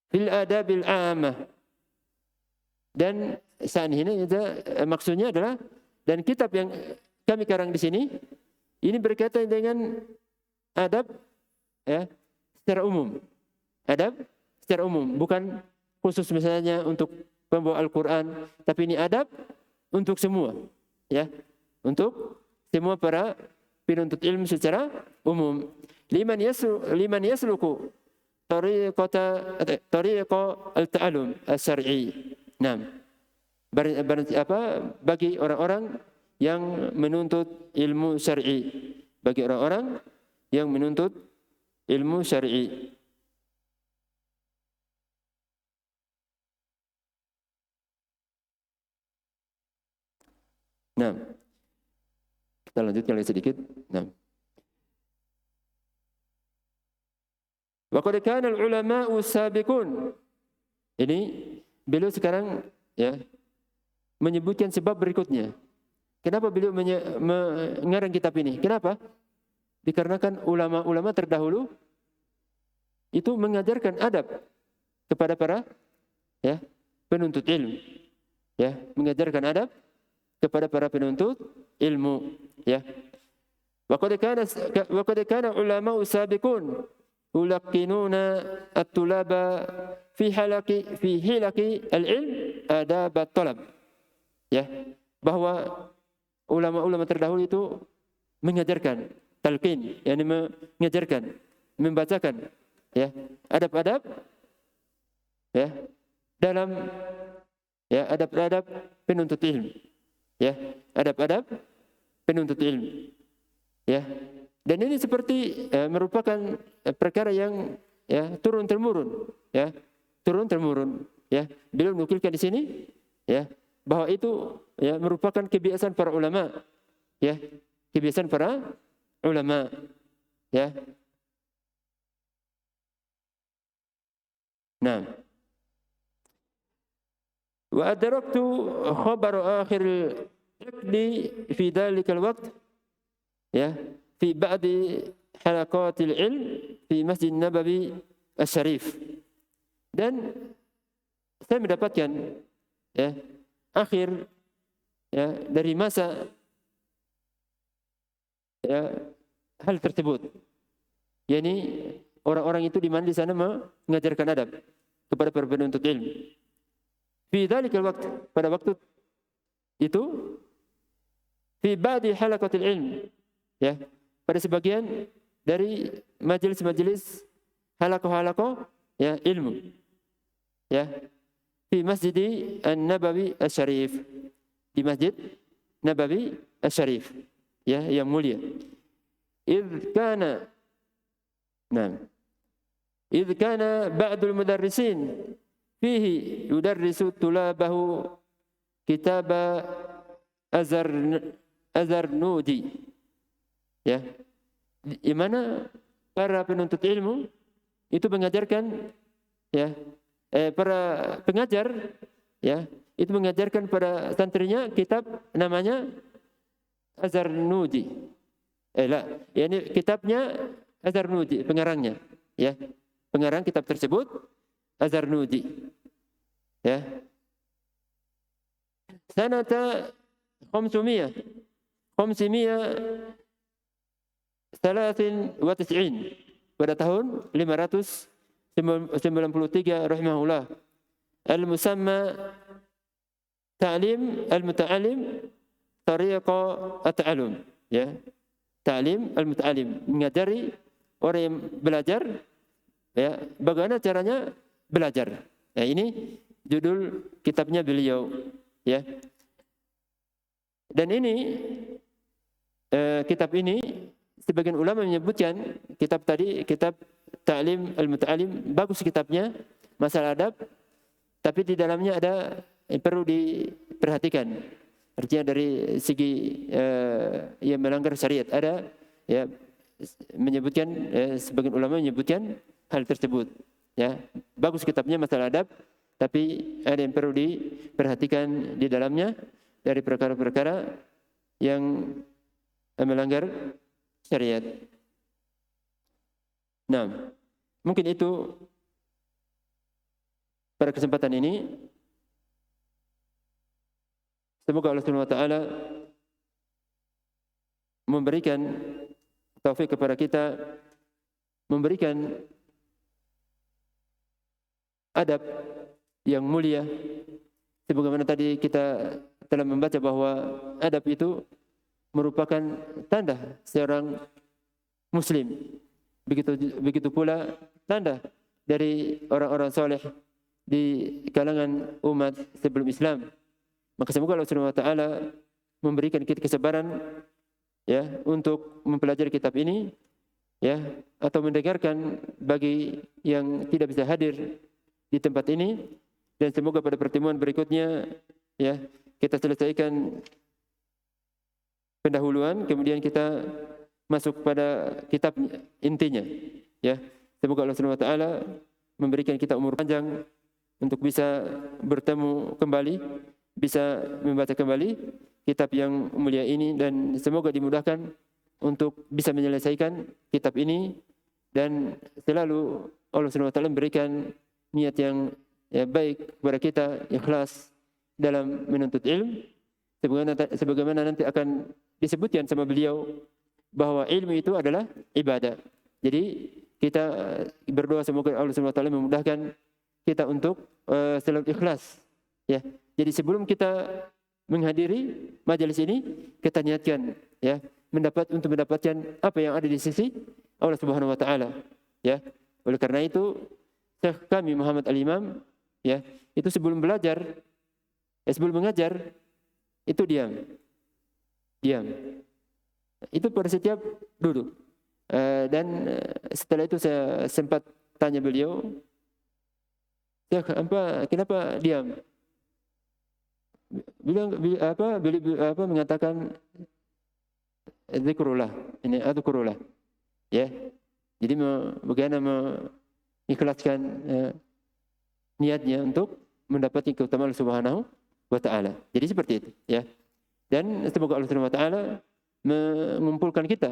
fil adabil 'ammah. Dan saat ini maksudnya adalah, dan kitab yang kami karang di sini ini berkaitan dengan adab, ya, secara umum. Adab secara umum, bukan khusus misalnya untuk pembawa Al-Quran, tapi ini adab untuk semua, ya, untuk semua para penuntut ilmu secara umum. Liman yasluku tariqa al-ta'allum as-syar'i. Nah, bagi orang-orang yang menuntut ilmu syar'i, bagi orang-orang yang menuntut ilmu syar'i. Nah, kita lanjutkan lagi sedikit. Nah, wa qad kana al-ulama'u sabiqun. Ini beliau sekarang, ya, menyebutkan sebab berikutnya. Kenapa beliau mengarang kitab ini? Kenapa? Dikarenakan ulama-ulama terdahulu itu mengajarkan adab kepada para, ya, penuntut ilmu, ya, mengajarkan adab kepada para penuntut ilmu, ya. Wa qad kana ulama'u sabiqun ulaqinuna at-tulaba fi hilaki al-ilm adab at-talab. Ya, bahwa ulama-ulama terdahulu itu mengajarkan talqin, yakni mengajarkan, membacakan ya adab-adab ya dalam ya adab-adab penuntut ilmu. Ya, adab-adab penuntut ilmu. Ya. Dan ini seperti merupakan perkara yang ya turun temurun, ya. Turun temurun, ya. Beliau menukilkan di sini ya bahwa itu ya merupakan kebiasaan para ulama. Ya. Kebiasaan para ulama. Ya. Nah. Wa adraktu khabar akhir al-aqdi fi dhalikal waqt ya fi ba'di halaqatil ilm fi Masjid Nabawi Asy-Syarif. Dan saya mendapatkan ya akhir ya dari masa ya hal tersebut. yakni orang-orang itu di mana di sana mengajarkan adab kepada para penuntut ilmu. Fi dzalikal waqt, pada waktu itu, fi ba'di halaqatil ilm, ya, pada sebagian dari majelis-majelis halaqah-halaqah ya ilmu, ya, fi Masjid An-Nabawi Asy-Syarif, di Masjid Nabawi Asy-Syarif, ya, yang mulia. Idz kana ba'dul mudarrisin fihi yudarrisu tulabahu kitaba Azarnudi, ya, di mana para penuntut ilmu itu mengajarkan, ya, para pengajar, ya, itu mengajarkan pada santrinya kitab namanya Azarnudi. Ini kitabnya Azarnudi, pengarangnya, ya, pengarang kitab tersebut Azarnudi, ya. Sanata 593 pada tahun 593 rahimahullah, al-musamma ta'lim al-muta'allim tariqa at-ta'allum, ya, ta'lim al-muta'allim, mengajari orang yang belajar, ya, bagaimana caranya belajar. Ya, ini judul kitabnya beliau, ya. Dan ini kitab ini sebagian ulama menyebutkan kitab tadi, kitab Ta'lim al-Muta'allim, bagus kitabnya, masalah adab, tapi di dalamnya ada yang perlu diperhatikan. Artinya dari segi yang melanggar syariat ada, ya, menyebutkan, sebagian ulama menyebutkan hal tersebut, ya. Bagus kitabnya masalah adab, tapi ada yang perlu diperhatikan di dalamnya dari perkara-perkara yang melanggar syariat. Nah, mungkin itu pada kesempatan ini. Semoga Allah Subhanahu wa taala memberikan taufik kepada kita, memberikan adab yang mulia. Sebagaimana tadi kita telah membaca bahwa adab itu merupakan tanda seorang muslim. Begitu pula tanda dari orang-orang soleh di kalangan umat sebelum Islam. Maka semoga Allah Subhanahu wa taala memberikan kita kesabaran, ya, untuk mempelajari kitab ini, ya, atau mendengarkan bagi yang tidak bisa hadir di tempat ini, dan semoga pada pertemuan berikutnya, ya, kita selesaikan pendahuluan, kemudian kita masuk pada kitab intinya, ya. Semoga Allah Subhanahu wa taala memberikan kita umur panjang untuk bisa bertemu kembali, bisa membaca kembali kitab yang mulia ini, dan semoga dimudahkan untuk bisa menyelesaikan kitab ini, dan selalu Allah Subhanahu wa taala memberikan niat yang, ya, baik kepada kita, ikhlas dalam menuntut ilmu, sebagaimana nanti akan disebutkan sama beliau bahwa ilmu itu adalah ibadah, Jadi kita berdoa semoga Allah Subhanahu wa taala memudahkan kita untuk selalu ikhlas, ya. Jadi sebelum kita menghadiri majelis ini, kita niatkan, ya, untuk mendapatkan apa yang ada di sisi Allah Subhanahu wa taala, ya. Oleh karena itu Syekh kami Muhammad Al-Imam, ya, itu sebelum belajar, sebelum mengajar itu diam. Itu pada setiap duduk. Dan setelah itu saya sempat tanya beliau, Syekh, kenapa diam? Beliau mengatakan zikrullah, ini adzkurullah, ya. Jadi bagaimana mengikhlaskan niatnya untuk mendapatkan keutamaan Allah Subhanahu wa taala. Jadi seperti itu, ya. Dan semoga Allah Subhanahu wa taala mengumpulkan kita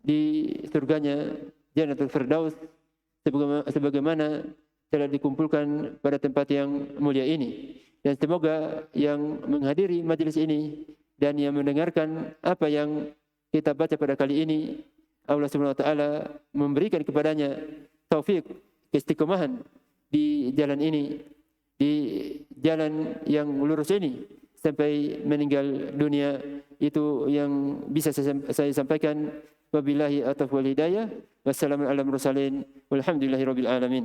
di surganya Jannatul Firdaus sebagaimana telah dikumpulkan pada tempat yang mulia ini. Dan semoga yang menghadiri majelis ini dan yang mendengarkan apa yang kita baca pada kali ini, Allah Subhanahu wa taala memberikan kepadanya taufik, keistiqomahan di jalan ini, di jalan yang lurus ini sampai meninggal dunia. Itu yang bisa saya sampaikan. Wabillahi at-taufiq wal hidayah. Wassalamu ala mursalin walhamdulillahi rabbil alamin.